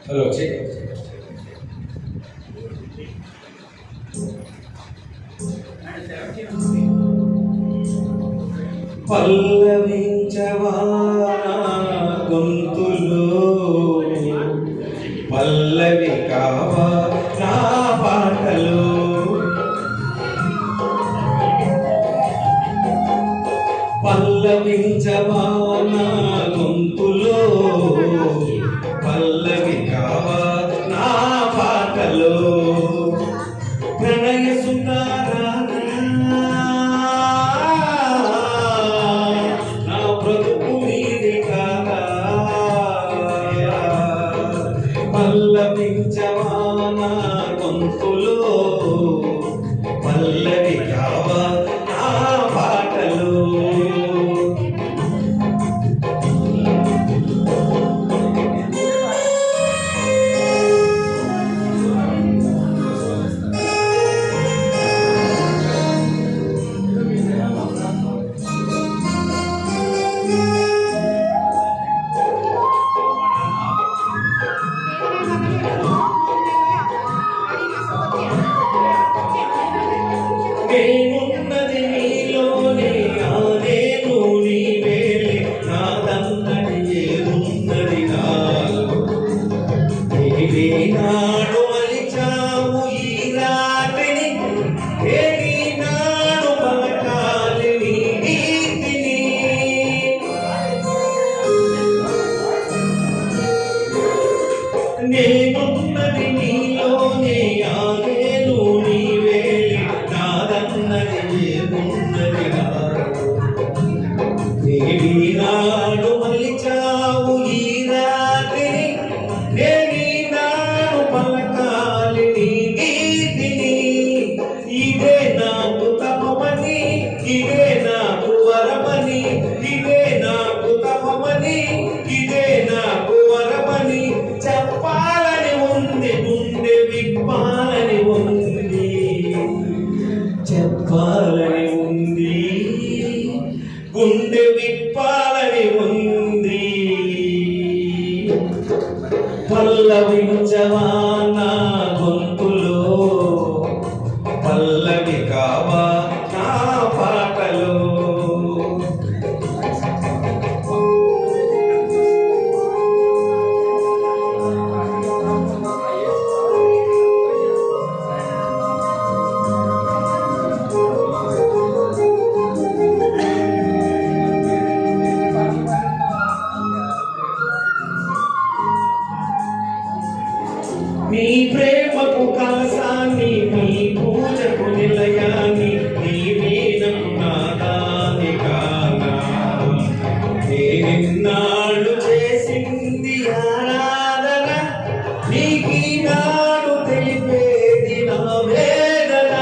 hello పల్లవించవా గొంతులో పల్లవి కావా నా పాటలు పల్లవించవా నా గొంతులో పల్లవి కావా నా పాటలు ప్రణయ సుందరా నా బ్రతుకు మీది కాదా పల్లవించవా నా గొంతులో పల్లవి కావా నా పాటలు నేనున్నది నీలోనే నేను నీవేలే నాదన్నది ఏమున్నది నాలో నీవే నాడు మలిచావు ఈ రాత్రిని నాడు పలకాలి నీ నీతిని నేనున్నది నీలోనే నేను నీవేలే నాదన్నది ఏమున్నది నాడు మలిచావు ఈ రాత్రిని నాడు పలకాలి నీ నీతిని ఇదే నాకు తపమని ఇదే నాకు వరమని ఇదే నాకు తపమని ఇదే నాకు వరమని చెప్పాలని ఉంది గుండె విప్పాలని ఉంది చెప్పాలని ఉంది గుండె విప్పాలని ఉంది పల్లవించవా నా గొంతులో పల్లవి కావా నా పాటలో నీ ప్రేమకు కలసాన్ని నీ పూజకు నిలయాన్ని నీ వీణకు నాదాన్ని కానా నేనిన్నాళ్ళు చేసింది ఆరాధన నీకీనాడు తెలిపేది నా వేదన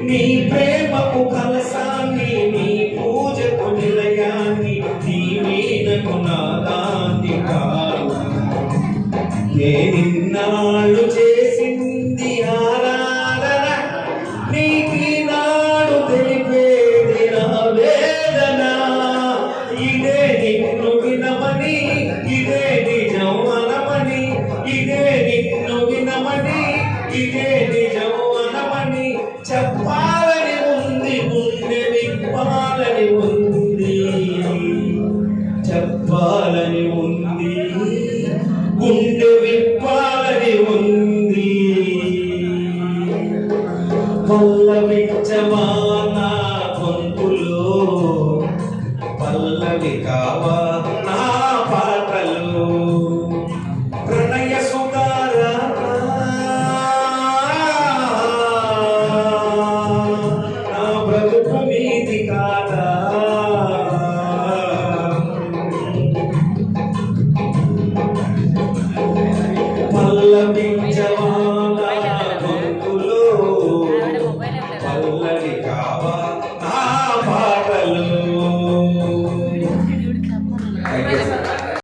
నీ ప్రేమకు కలసాన్ని నీ పూజకు నిలయాన్ని నీ వీణకు నాదాన్ని కాదు నేనిన్నాళ్ళు చేసింది ఆరాధన నీకీనాడు తెలిపేది నా వేదన ఇదే నిన్ను వినమని ఇదే నిజం అనమని ఇదే నిన్ను వినమని ఇదే